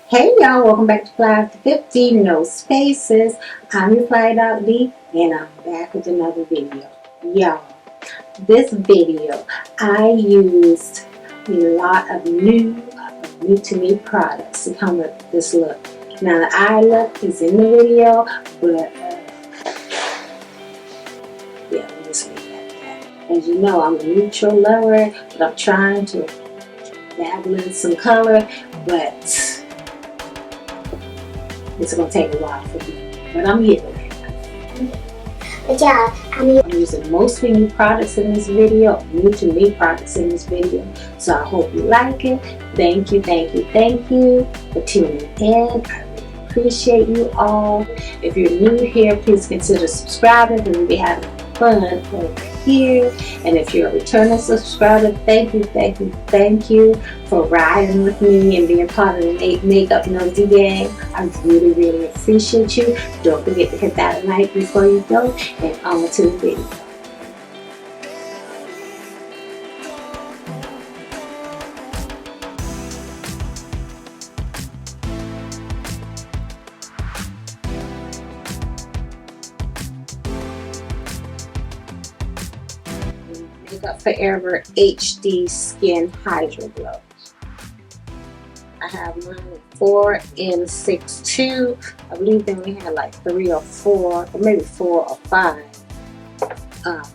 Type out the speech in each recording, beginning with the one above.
Hey y'all, welcome back to FlyafterFifty, no spaces. I'm your flight out D, and I'm back with another video. Y'all, this video, I used a lot of new to me products to come with this look. Now the eye look is in the video, but yeah, let me just leave that at that. As you know, I'm a neutral lover, but I'm trying to dabble in some color, but it's going to take a while for me, but I'm getting there. But yeah, I'm using mostly new products in this video, new to me products in this video. So I hope you like it. Thank you for tuning in. I really appreciate you all. If you're new here, please consider subscribing because we'll be having fun over here. And if you're a returning subscriber, thank you for riding with me and being part of the Makeup Nosy gang. I really appreciate you. Don't forget to hit that like before you go, and on to the video. Makeup Forever HD Skin Hydro Glow. I have mine in 4 and 6.2. I believe then we had like 3 or 4, or maybe 4 or 5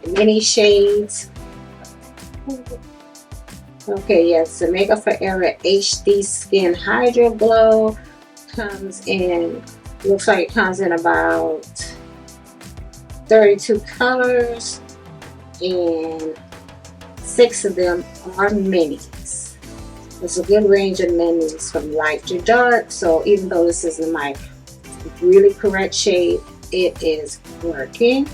mini shades. Okay, yes, the Makeup Forever HD Skin Hydro Glow comes in, looks like it comes in about 32 colors, and 6 of them are minis. There's a good range of minis from light to dark, so even though this isn't my really correct shade, it is working.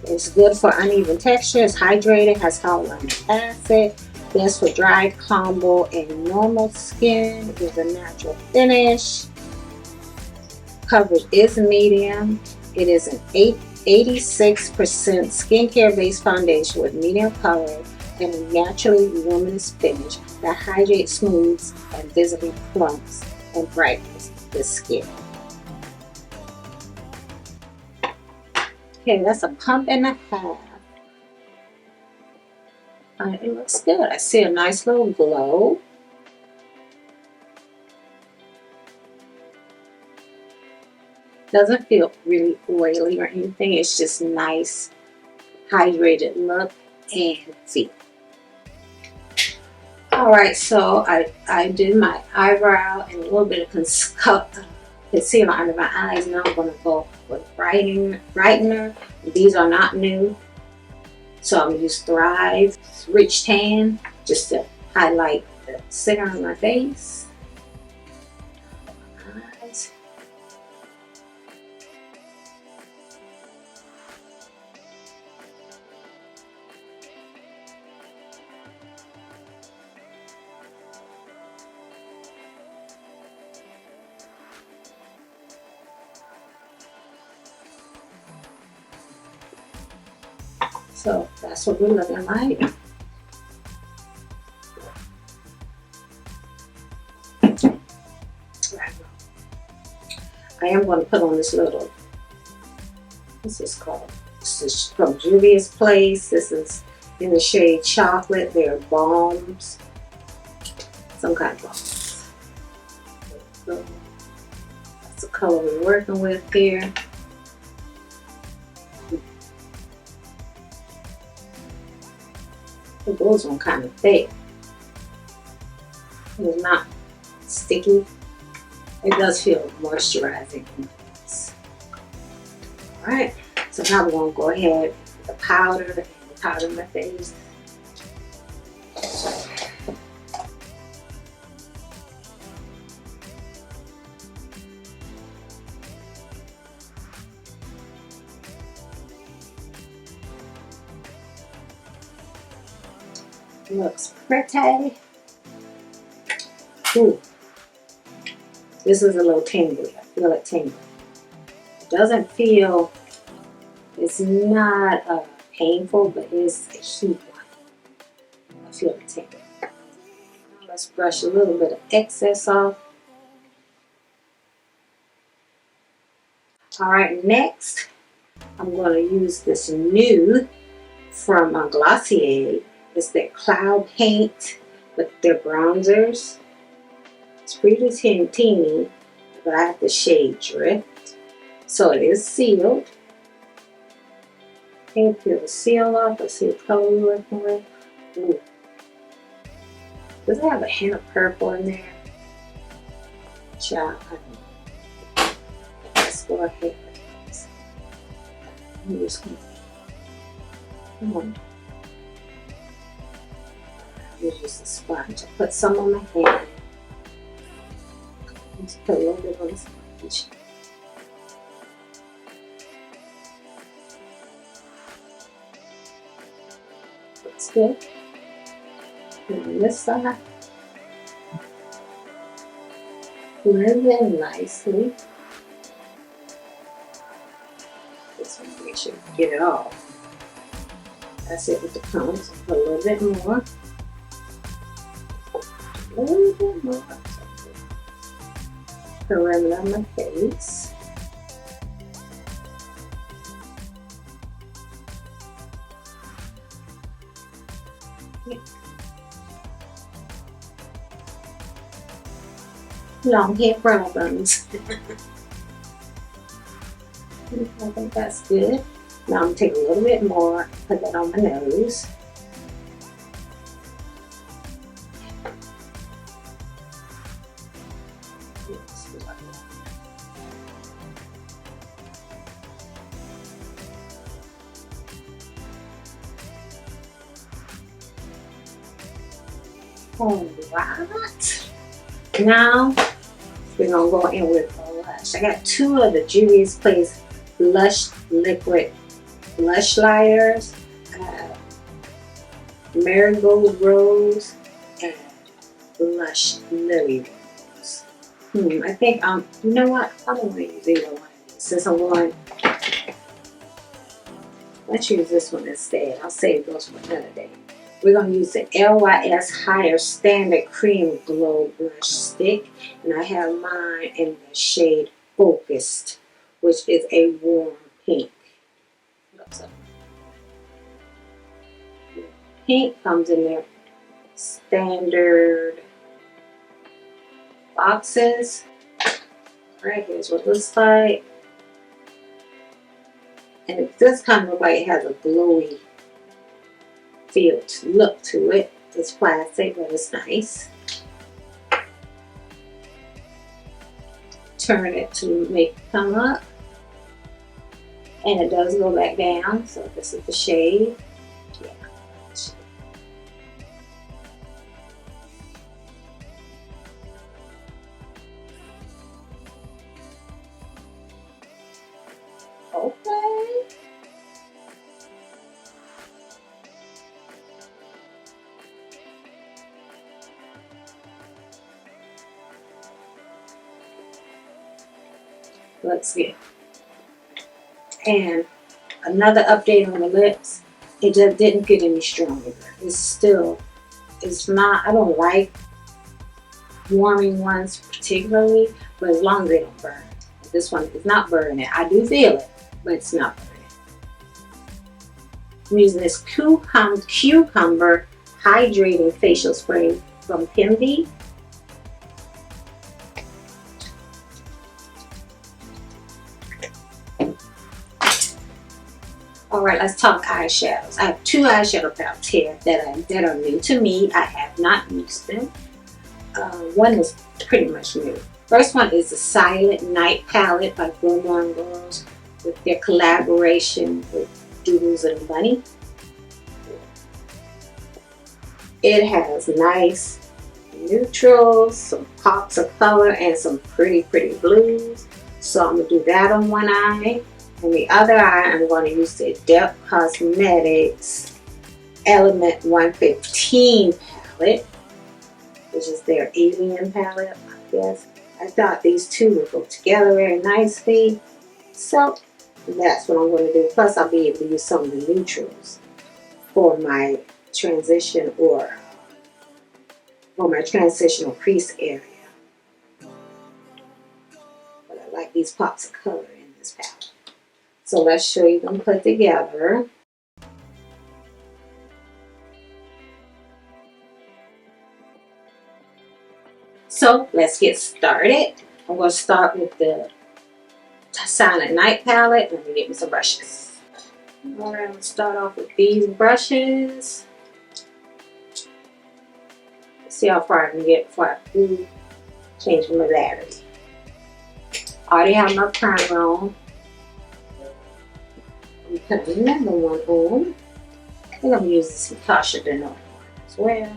It's good for uneven texture, it's hydrated, has hyaluronic acid, best for dry, combo, and normal skin. It is a natural finish. Coverage is medium. It is an 86% skincare based foundation with medium coverage and a naturally luminous finish that hydrates, smooths, and visibly plumps and brightens the skin. Okay, that's a pump and a half. It looks good. I see a nice little glow. Doesn't feel really oily or anything. It's just nice, hydrated look and feel. Alright, so I did my eyebrow and a little bit of concealer under my eyes. Now I'm going to go with brightener. These are not new. So I'm going to use Thrive Rich Tan just to highlight the center of my face. Eyes. So that's what we're looking like. I am going to put on this little, what's this called? This is from Juvia's Place. This is in the shade Chocolate. They're balms. Some kind of balms. So that's the color we're working with here. It goes on kind of thick. It's not sticky. It does feel moisturizing. Alright, so now we're going to go ahead with the powder and powder my face. Looks pretty. Ooh. This is a little tingly. I feel it tingling. It doesn't feel, it's not painful, but it's a heat one. I feel it tingling. Let's brush a little bit of excess off. Alright, next I'm going to use this new from Glossier. It's their cloud paint with their bronzers. It's pretty teeny, but I have the shade Drift. So it is sealed. Can you peel the seal off? Let's see what color we're working with. Ooh. Does it have a hint of purple in there? Child, I don't know. Let's go ahead with this. I'm just going to, come on. Use just a sponge. I put some on my hand. Just put a little bit on the sponge. Looks good. And on this side, blend in nicely. Just want to make sure you get it all. That's it with the combs. Put a little bit more. A little bit more. Perimeter on my face. Long hair problems. I think that's good. Now I'm going to take a little bit more, put that on my nose. Alright. Now we're going to go in with blush. I got two of the Juvia's Place Blush Liquid Blush Liners. Marigold Rose and Blush Lily Rose. I think, you know what? I don't want to use either one of these. Since I'm going, let's use this one instead. I'll save those for another day. We're going to use the LYS Higher Standard Cream Glow Blush Stick. And I have mine in the shade Focused, which is a warm pink. Pink comes in their standard boxes. Right, here's what it looks like. And it does kind of look like it has a glowy feel to look to it. It's plastic, but it's nice. Turn it to make it come up. And it does go back down, so this is the shade. Yeah. Okay. Let's see. And another update on the lips. It just didn't get any stronger. It's not, I don't like warming ones particularly, but as long as they don't burn. This one is not burning. I do feel it, but it's not burning. I'm using this cucumber hydrating facial spray from Fenty. Alright, let's talk eyeshadows. I have two eyeshadow palettes here that are new to me. I have not used them. One is pretty much new. First one is the Silent Night palette by Gourmand Girls with their collaboration with Doodles and Bunny. It has nice neutrals, some pops of color, and some pretty blues. So I'm going to do that on one eye. And the other eye, I'm going to use the Depth Cosmetics Element 115 palette, which is their alien palette, I guess. I thought these two would go together very nicely. So that's what I'm going to do. Plus, I'll be able to use some of the neutrals for my transition or for my transitional crease area. But I like these pops of color in this palette. So let's show you them put together. So let's get started. I'm going to start with the Silent Night palette. Let me get me some brushes. Alright, I'm going to start off with these brushes. Let's see how far I can get before I change my battery. I already have my primer on. I'm going to put another one on. I think I'm using some Tasha Denona as well.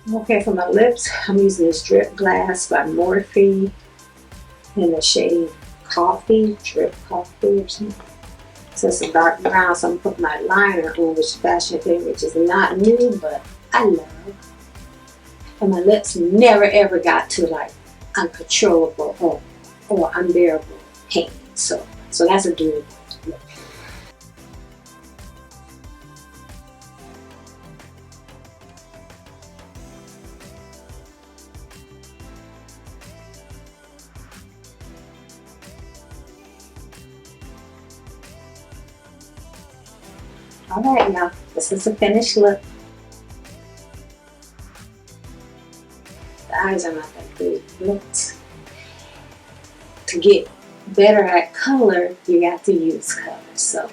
Okay, for my lips, I'm using this Drip Glass by Morphe in the shade Coffee, Drip Coffee or something. So it's a dark brown, so I'm going to put my liner on, which is Fashion Fit, which is not new, but I love. And my lips never ever got to like uncontrollable or unbearable pain. So that's a doable look. Alright, y'all, this is a finished look. The eyes are not that good. But to get better at color, you got to use color. So,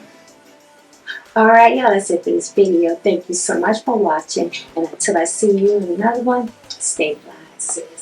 alright, y'all, that's it for this video. Thank you so much for watching. And until I see you in another one, stay blessed.